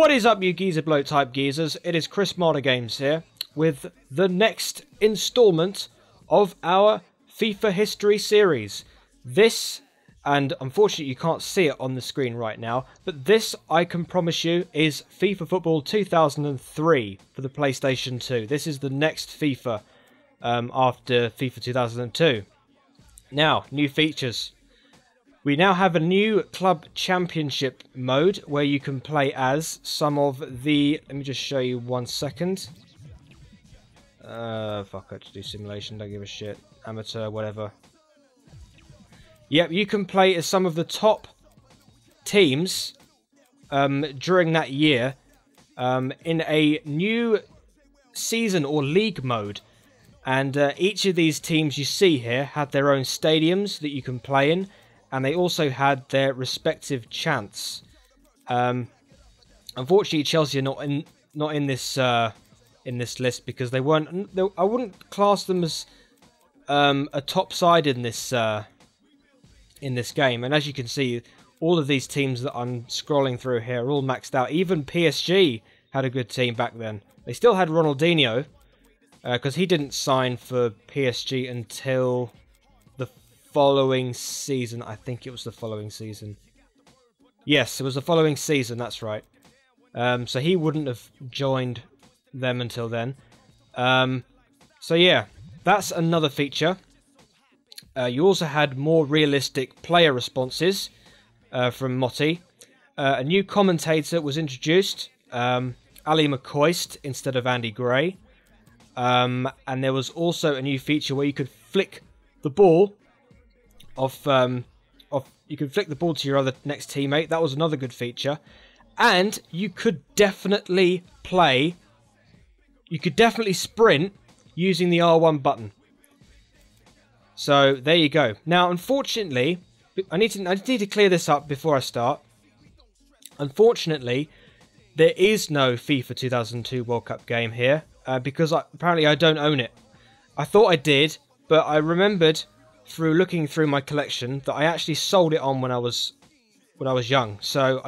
What is up, you geezer bloke type geezers? It is Chris Marder Games here with the next installment of our FIFA history series. This, and unfortunately you can't see it on the screen right now, but this, I can promise you, is FIFA Football 2003 for the PlayStation 2. This is the next FIFA after FIFA 2002. Now, new features. We now have a new club championship mode where you can play as some of the... Let me just show you 1 second. Fuck, I had to do simulation, don't give a shit. Amateur, whatever. Yep, you can play as some of the top teams during that year in a new season or league mode. And each of these teams you see here had their own stadiums that you can play in. And they also had their respective chants. Unfortunately, Chelsea are not in this list because they weren't. I wouldn't class them as a top side in this game. And as you can see, all of these teams that I'm scrolling through here are all maxed out. Even PSG had a good team back then. They still had Ronaldinho because he didn't sign for PSG until following season. I think it was the following season. Yes, it was the following season, that's right. So he wouldn't have joined them until then. So yeah, that's another feature. You also had more realistic player responses from Motti. A new commentator was introduced, Ally McCoist instead of Andy Gray. And there was also a new feature where you could flick the ball you can flick the ball to your other next teammate. That was another good feature. And you could definitely sprint using the R1 button. So there you go. Now, unfortunately, I need to clear this up before I start. Unfortunately, there is no FIFA 2002 World Cup game here because apparently I don't own it. I thought I did, but I remembered through looking through my collection that I actually sold it on when I was young. So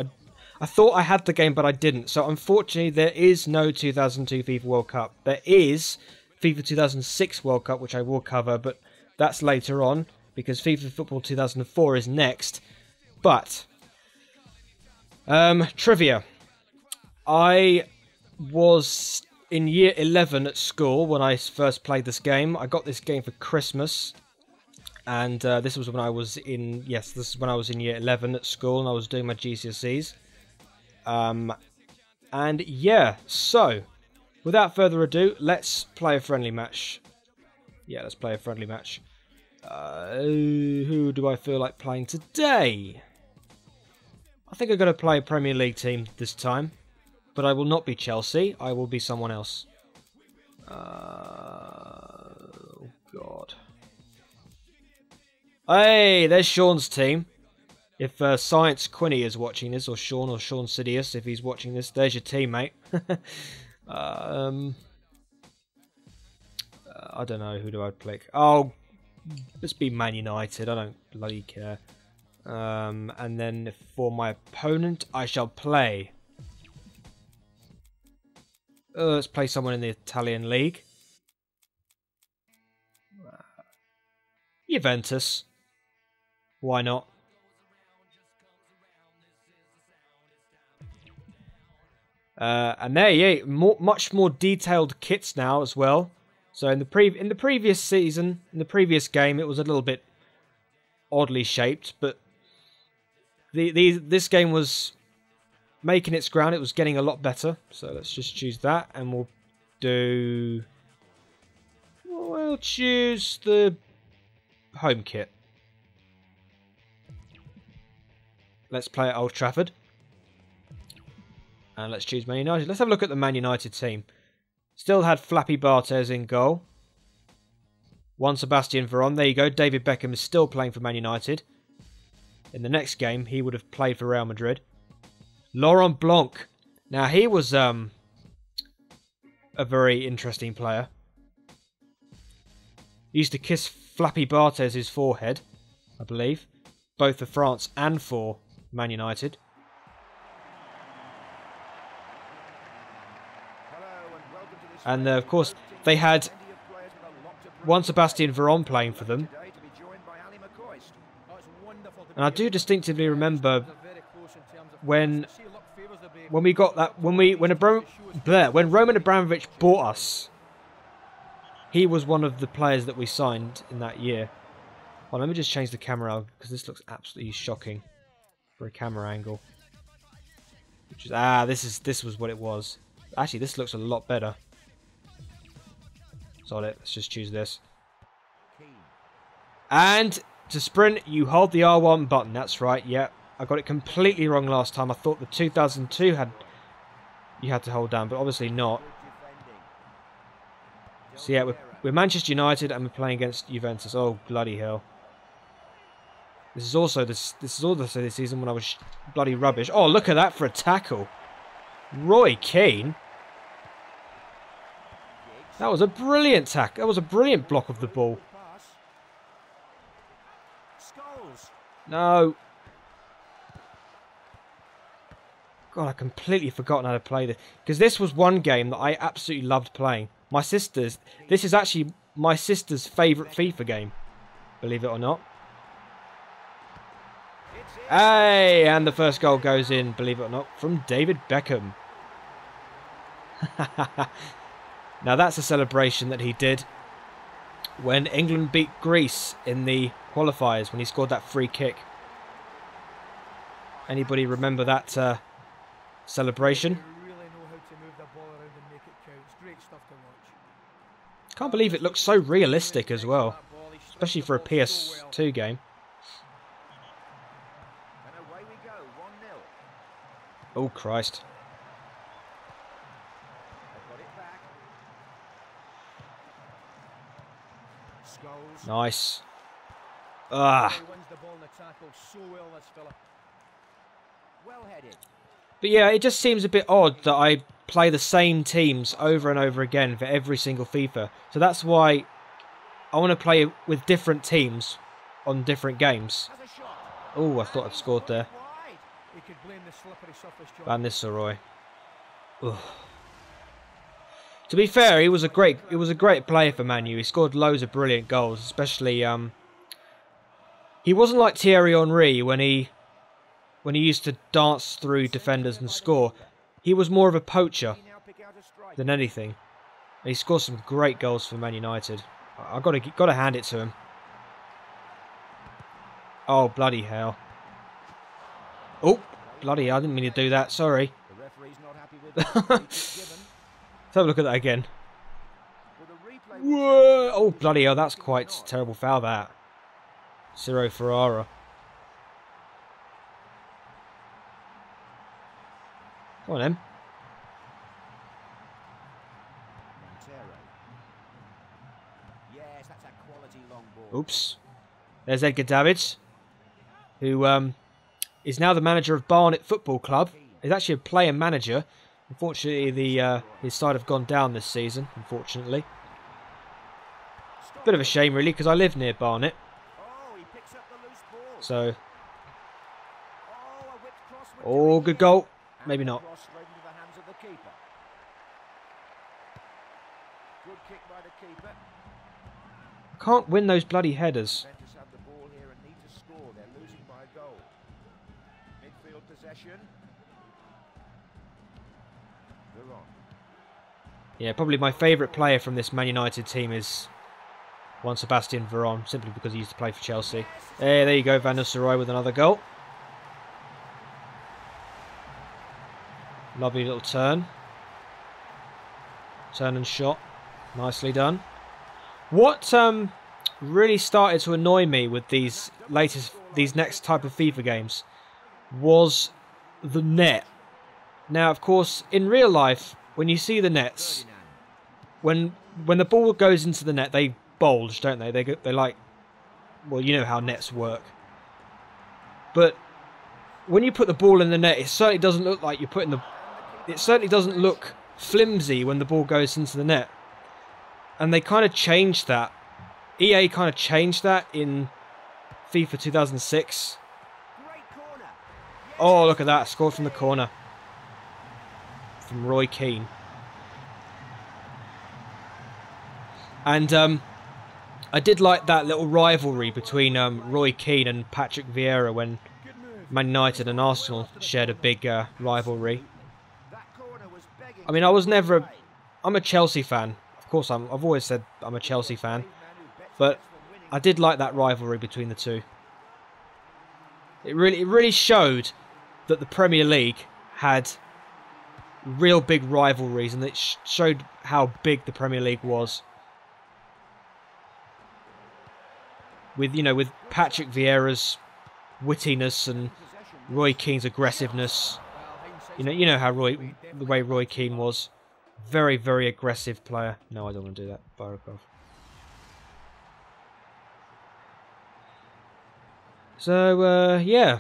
I thought I had the game, but I didn't. So unfortunately, there is no 2002 FIFA World Cup. There is FIFA 2006 World Cup, which I will cover, but that's later on because FIFA Football 2004 is next. But trivia. I was in year 11 at school when I first played this game. I got this game for Christmas. And this was when I was in, this is when I was in year 11 at school and I was doing my GCSEs. And yeah, so, without further ado, let's play a friendly match. Yeah, let's play a friendly match. Who do I feel like playing today? I think I'm going to play a Premier League team this time. But I will not be Chelsea, I will be someone else. Oh, God. Hey, there's Sean's team. If Science Quinny is watching this, or Sean Sidious, if he's watching this, there's your team, mate. I don't know, who do I pick? Oh, let's be Man United, I don't bloody care. And then for my opponent, I shall play... let's play someone in the Italian league. Juventus. Why not? And there, yeah, much more detailed kits now as well. So in the previous season, in the previous game, it was a little bit oddly shaped, but this game was making its ground. It was getting a lot better. So let's just choose that, and we'll choose the home kit. Let's play at Old Trafford. And let's choose Man United. Let's have a look at the Man United team. Still had Flappy Barthez in goal. One Sebastian Veron. There you go. David Beckham is still playing for Man United. In the next game, he would have played for Real Madrid. Laurent Blanc. Now, he was a very interesting player. He used to kiss Flappy Barthez's forehead, I believe. Both for France and for Man United. And of course, they had one Sebastian Veron playing for them. And I do distinctively remember when we got that, when Roman Abramovich bought us, he was one of the players that we signed in that year. Well, let me just change the camera because this looks absolutely shocking for a camera angle. Which is, this was what it was. Actually, this looks a lot better. Solid. Let's just choose this. And to sprint, you hold the R1 button. That's right. Yeah, I got it completely wrong last time. I thought the 2002 you had to hold down, but obviously not. So yeah, we're Manchester United and we're playing against Juventus. Oh bloody hell! This is also this season when I was bloody rubbish. Oh, look at that for a tackle, Roy Keane. That was a brilliant tackle. That was a brilliant block of the ball. No. God, I completely forgotten how to play this. Because this was one game that I absolutely loved playing. This is actually my sister's favourite FIFA game. Believe it or not. Hey, and the first goal goes in, believe it or not, from David Beckham. Now that's a celebration that he did when England beat Greece in the qualifiers, when he scored that free kick. Anybody remember that celebration? Can't believe it looks so realistic as well, especially for a PS2 game. Oh Christ. Nice. Ah. But yeah, it just seems a bit odd that I play the same teams over and over again for every single FIFA. So that's why I want to play with different teams on different games. Oh, I thought I'd scored there. Van Nistelrooy. Ugh. To be fair, he was a great player for Man U. He scored loads of brilliant goals, especially he wasn't like Thierry Henry when he used to dance through defenders and score. He was more of a poacher than anything. And he scored some great goals for Man United. I've got to hand it to him. Oh bloody hell! Oh bloody hell! I didn't mean to do that. Sorry. Let's have a look at that again. Whoa! Oh bloody hell! That's quite a terrible foul. That. Ciro Ferrara. Come on then. Oops. There's Edgar Davids, who is now the manager of Barnet Football Club. He's actually a player manager. Unfortunately, his side have gone down this season, unfortunately. Bit of a shame, really, because I live near Barnet. So. Oh, good goal. Maybe not. I can't win those bloody headers. Yeah, probably my favourite player from this Man United team is one Sebastian Veron, simply because he used to play for Chelsea. There you go, Van Nistelrooy with another goal. Lovely little turn. Turn and shot. Nicely done. What really started to annoy me with these next type of FIFA games was the net. Now, of course, in real life, when you see the nets, when the ball goes into the net, they bulge, don't they? They like, well, you know how nets work. But when you put the ball in the net, it certainly doesn't look like you're putting the. It certainly doesn't look flimsy when the ball goes into the net. And they kind of changed that. EA kind of changed that in FIFA 2006. Oh, look at that. Scored from the corner. From Roy Keane. And I did like that little rivalry between Roy Keane and Patrick Vieira when Man United and Arsenal shared a big rivalry. I mean, I was never... I'm a Chelsea fan. Of course, I've always said I'm a Chelsea fan. But I did like that rivalry between the two. It really showed that the Premier League had real big rivalries, and it showed how big the Premier League was. With, you know, with Patrick Vieira's wittiness and Roy Keane's aggressiveness. You know how the way Roy Keane was. Very, very aggressive player. No, I don't want to do that. Barakov. So, yeah.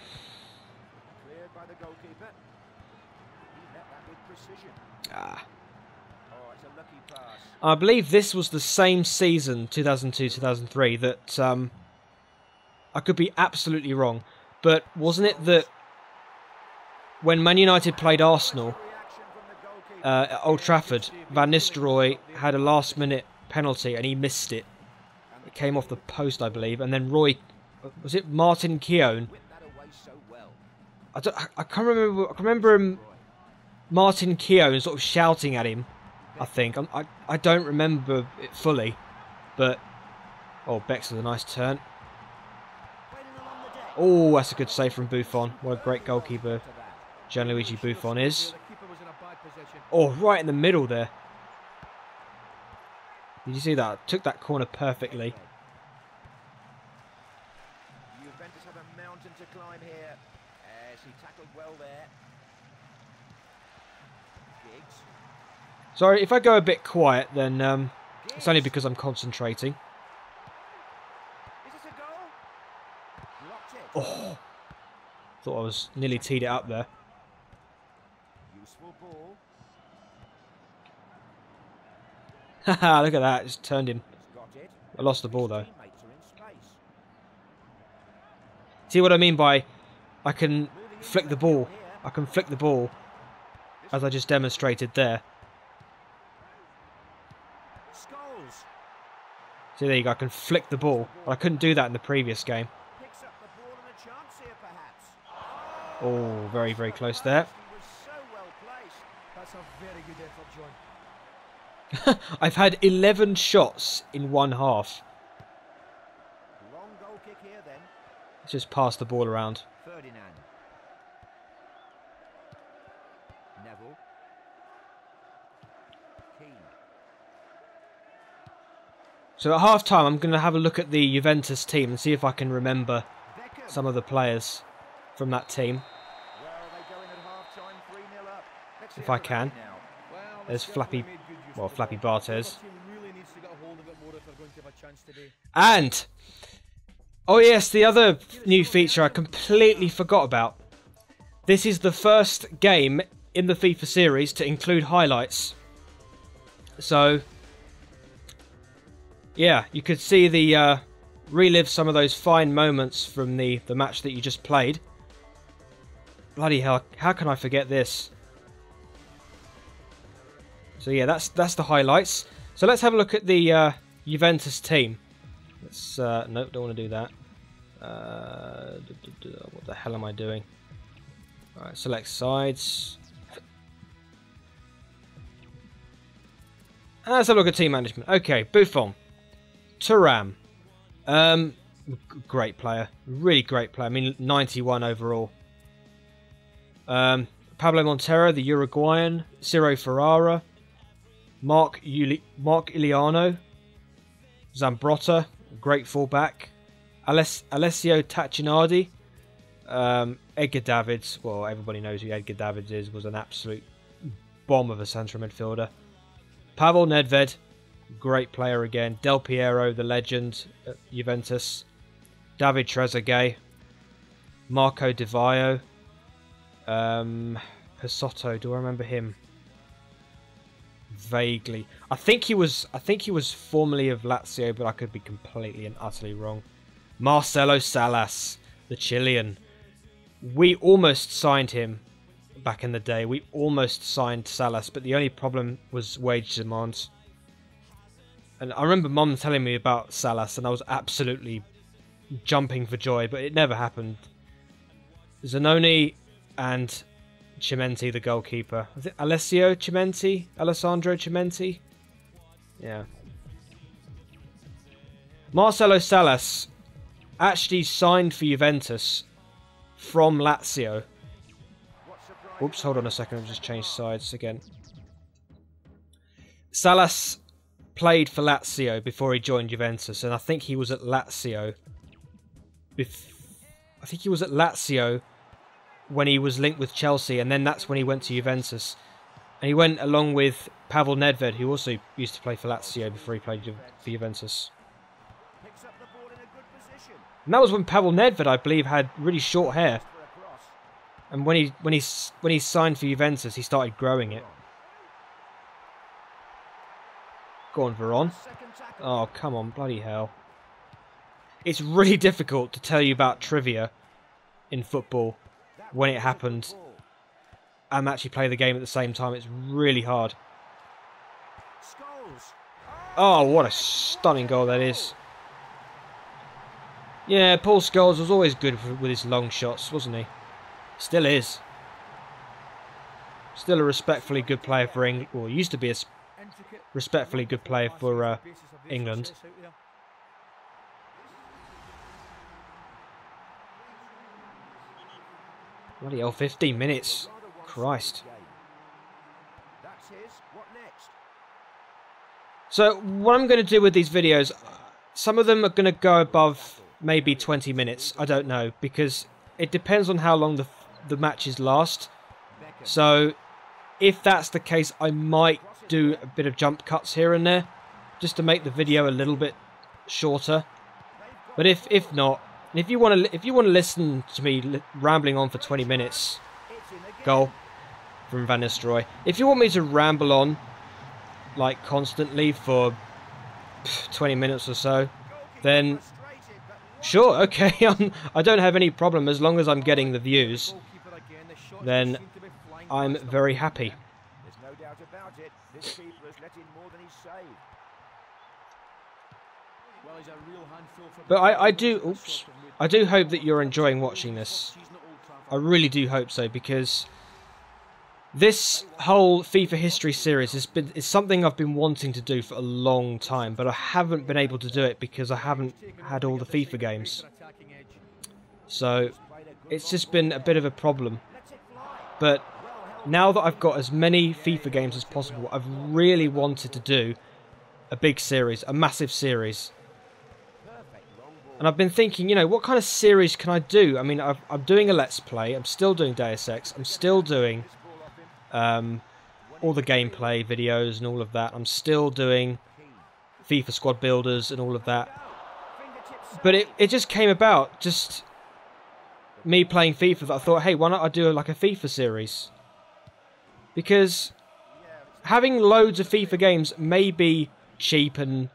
I believe this was the same season, 2002-2003, that I could be absolutely wrong, but wasn't it that when Man United played Arsenal at Old Trafford, Van Nistelrooy had a last-minute penalty and he missed it. It came off the post, I believe, and then was it Martin Keown? I can't remember. I can remember him, Martin Keown, sort of shouting at him. I think I don't remember it fully, but Beck's with a nice turn. Oh, that's a good save from Buffon. What a great goalkeeper Gianluigi Buffon is. Oh, right in the middle there. Did you see that? Took that corner perfectly. Juventus have a mountain to climb here. As he tackled well there. Giggs. Sorry, if I go a bit quiet, then it's only because I'm concentrating. Is this a goal? Blocked it. Oh, thought I was nearly teed it up there. Useful ball. Haha, look at that, just turned him. Got it. I lost the ball though. Teammates are in space. See what I mean by I can flick the ball? I can flick the ball as I just demonstrated there. Scholes. See, there you go, I can flick the ball. I couldn't do that in the previous game. Picks up the ball and a chance here perhaps. Oh, very, very close there. He was so well placed. That's a very good effort, John. I've had 11 shots in one half. Long goal kick here then. Let's just pass the ball around. Ferdinand. Neville. Keane. So at half time, I'm going to have a look at the Juventus team and see if I can remember Beckham. some of the players from that team. Well, they go in at half-time, 3-0 up. Let's If see I how they can. play now. Well, There's Flappy, well, Flappy Barthez. Really needs to get a hold of it more if they're going to have a chance today. And, oh yes, the other new feature I completely forgot about. This is the first game in the FIFA series to include highlights. So, yeah, you could see the relive some of those fine moments from the match that you just played. Bloody hell, how can I forget this? So yeah, that's the highlights. So let's have a look at the Juventus team. Let's nope, don't want to do that. What the hell am I doing? All right, select sides. And let's have a look at team management. Okay, Buffon, Thuram, great player, really great player. I mean, 91 overall. Pablo Montero, the Uruguayan, Ciro Ferrara, Mark Iliano, Zambrotta, great fullback, Alessio Tacchinardi, Edgar Davids, well, everybody knows who Edgar Davids is, was an absolute bomb of a central midfielder. Pavel Nedved, great player again. Del Piero, the legend at Juventus. David Trezeguet, Marco Di Vaio, Pesotto, do I remember him? Vaguely. I think he was formerly of Lazio, but I could be completely and utterly wrong. Marcelo Salas, the Chilean. We almost signed him back in the day. We almost signed Salas, but the only problem was wage demands. And I remember Mum telling me about Salas, and I was absolutely jumping for joy, but it never happened. Zanoni and Cimenti, the goalkeeper. Was it Alessio Cimenti? Alessandro Cimenti? Yeah. Marcelo Salas actually signed for Juventus from Lazio. Oops, hold on a second, I've just changed sides again. Salas played for Lazio before he joined Juventus, and I think he was at Lazio. I think he was at Lazio when he was linked with Chelsea, and then that's when he went to Juventus. And he went along with Pavel Nedved, who also used to play for Lazio before he played for Juventus. And that was when Pavel Nedved, I believe, had really short hair. And when he signed for Juventus, he started growing it. Go on, Veron. Oh, come on, bloody hell. It's really difficult to tell you about trivia in football when it happened and actually play the game at the same time. It's really hard. Oh, what a stunning goal that is. Yeah, Paul Scholes was always good with his long shots, wasn't he? Still is. Still a respectfully good player for England. Well, he used to be a respectfully good player for England. Bloody hell, 15 minutes. Christ. So, what I'm going to do with these videos, some of them are going to go above maybe 20 minutes. I don't know, because it depends on how long the matches last. So, if that's the case, I might do a bit of jump cuts here and there, just to make the video a little bit shorter. But if not, if you want to listen to me rambling on for 20 minutes, goal from Van Nistelrooy. If you want me to ramble on like constantly for 20 minutes or so, then sure, okay, I don't have any problem as long as I'm getting the views. Then I'm very happy. But I do hope that you're enjoying watching this. I really do hope so, because this whole FIFA history series is something I've been wanting to do for a long time, but I haven't been able to do it because I haven't had all the FIFA games. So it's just been a bit of a problem. But now that I've got as many FIFA games as possible, I've really wanted to do a big series, a massive series. And I've been thinking, you know, what kind of series can I do? I mean, I'm doing a Let's Play, I'm still doing Deus Ex, I'm still doing all the gameplay videos and all of that. I'm still doing FIFA Squad Builders and all of that. But it just came about, just me playing FIFA, that I thought, hey, why not I do like a FIFA series? Because having loads of FIFA games may be cheap and,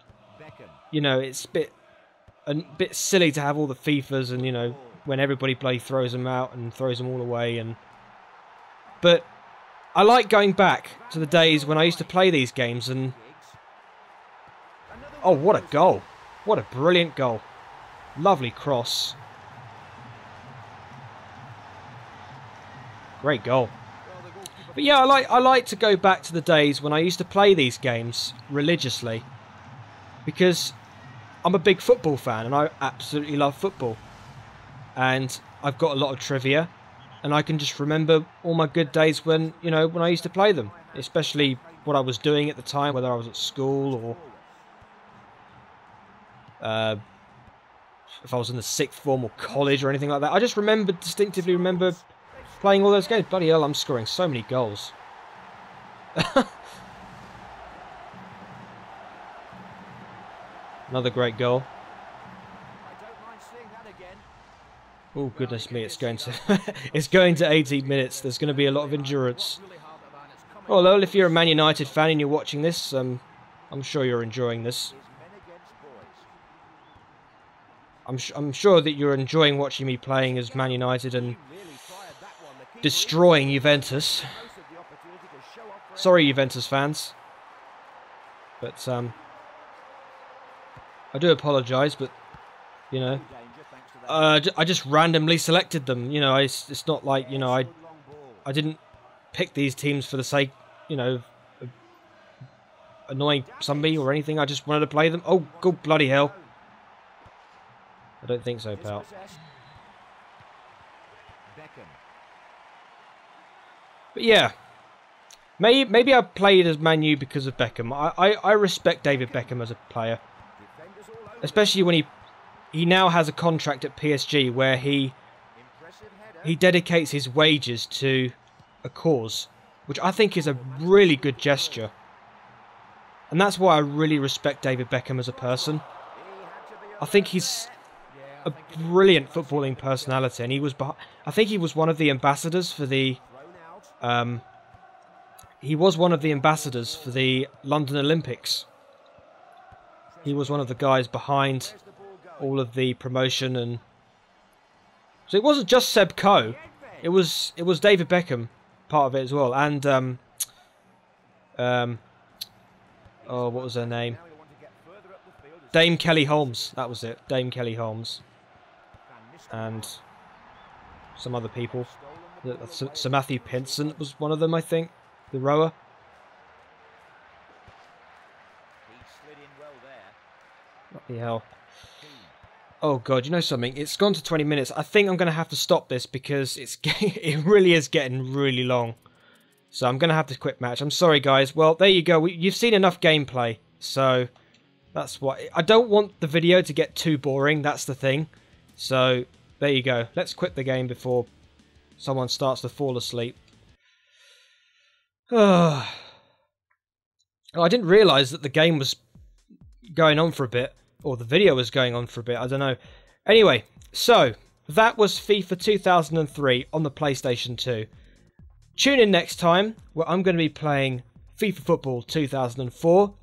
you know, it's a bit silly to have all the FIFAs and, you know, when everybody throws them out and throws them all away. But I like going back to the days when I used to play these games and... Oh, what a goal. What a brilliant goal. Lovely cross. Great goal. But yeah, I like to go back to the days when I used to play these games religiously, because I'm a big football fan and I absolutely love football. And I've got a lot of trivia, and I can just remember all my good days when, you know, when I used to play them, especially what I was doing at the time, whether I was at school or if I was in the 6th form or college or anything like that. I just distinctively remember playing all those games. Bloody hell, I'm scoring so many goals. Another great goal. Oh goodness me, it's going to it's going to 18 minutes. There's going to be a lot of endurance. Although if you're a Man United fan and you're watching this, I'm sure you're enjoying this. I'm sure that you're enjoying watching me playing as Man United and destroying Juventus. Sorry, Juventus fans. But I do apologise, but, you know, I just randomly selected them. You know, it's not like, you know, I didn't pick these teams for the sake, you know, of annoying somebody or anything. I just wanted to play them. Oh, good bloody hell. I don't think so, pal. But yeah, maybe I played as Man U because of Beckham. I respect David Beckham as a player, especially when he now has a contract at PSG where he dedicates his wages to a cause, which I think is a really good gesture. And that's why I really respect David Beckham as a person. I think he's a brilliant footballing personality, and I think he was one of the ambassadors for the London Olympics. He was one of the guys behind all of the promotion, and so it wasn't just Seb Coe. It was David Beckham part of it as well, and oh, what was her name? Dame Kelly Holmes. That was it. Dame Kelly Holmes, and some other people. Sir Matthew Pinson was one of them, I think, the rower. What the hell? Oh god, you know something? It's gone to 20 minutes. I think I'm going to have to stop this because it really is getting really long. So I'm going to have to quit match. I'm sorry, guys. Well, there you go. You've seen enough gameplay, so that's what. I don't want the video to get too boring. That's the thing. So there you go. Let's quit the game before someone starts to fall asleep. Oh, I didn't realise that the game was going on for a bit, or the video was going on for a bit. I don't know. Anyway, so that was FIFA 2003 on the PlayStation 2. Tune in next time where I'm going to be playing FIFA Football 2004.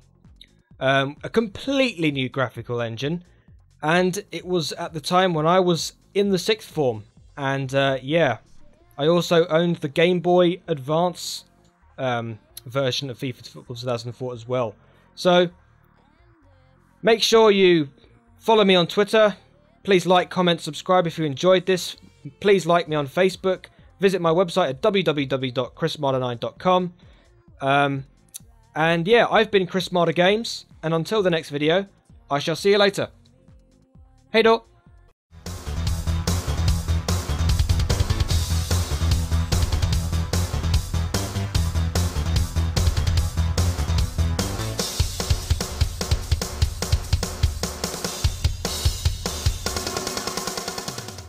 A completely new graphical engine, and it was at the time when I was in the 6th form. And yeah, I also owned the Game Boy Advance version of FIFA Football 2004 as well. So make sure you follow me on Twitter. Please like, comment, subscribe if you enjoyed this. Please like me on Facebook. Visit my website at www.chrismarder9.com. And yeah, I've been Chris Marder Games, and until the next video, I shall see you later. Hey, do.